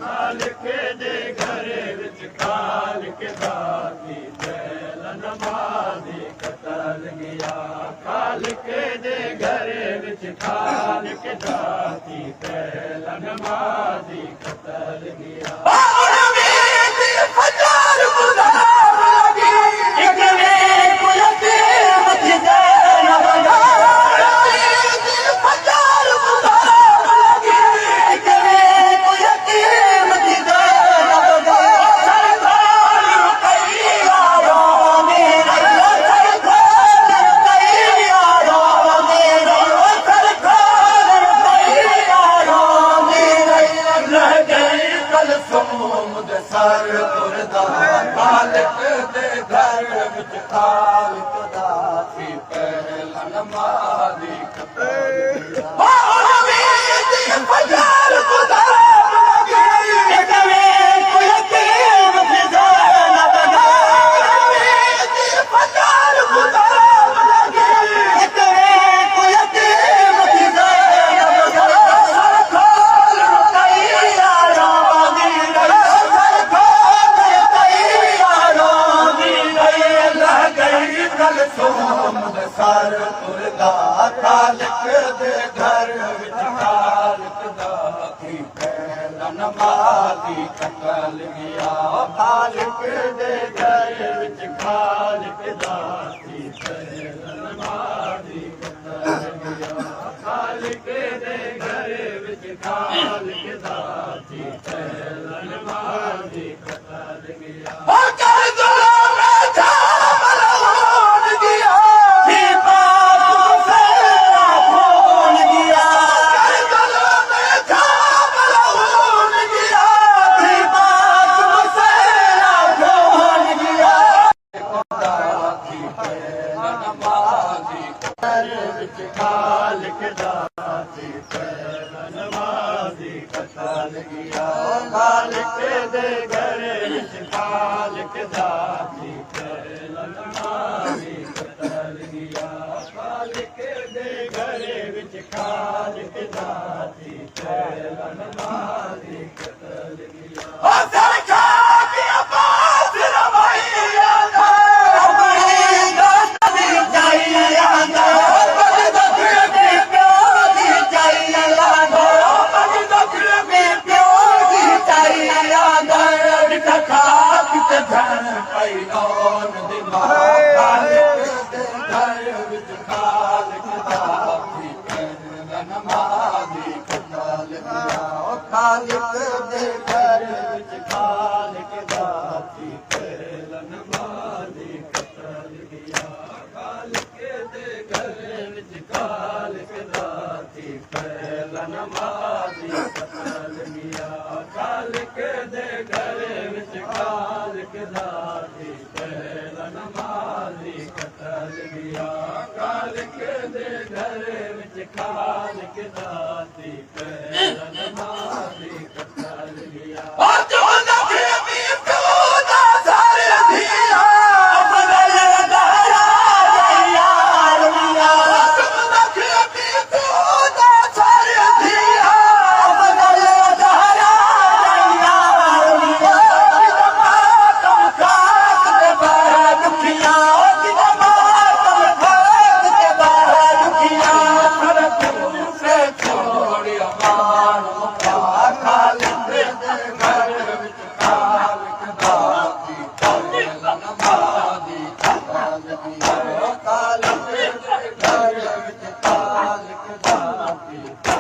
मालिक दाती पहल नमाज़ी कतल गया खालिक दे घर विच खालिक दाती पहल नमाज़ी कतल गया खालिक दे घर विच खालिक दाती पहल नमाज़ी कतल खालिक दे घर विच खालिक दाती पहल नमाज़ी कतल गया खालिक दे घर विच खालिक दाती पहल नमाज़ी कतल गया खालिक दे घर विच खालिक दाती पहल नमाज़ी कतल गया खालिक दाती पहल नमाज़ी कतल गया खालिक दे घर विच खालिक दाती पहल नमाज़ी कतल गया खालिक दे घर विच खालिक दाती पहल नमाज़ी कतल गया खालिक दे घर विच खालिक दाती पहल नमाज़ी कतल गया खालिक दे घर विच खालिक दाती पहल नमाज़ी कतल गया खालिक दे घर विच खालिक दाती पहल नमाज़ी कतल गया खालिक दे घर विच खालिक दाती पहल नमाज़ी कतल गया खालिक दे घर विच खालिक दाती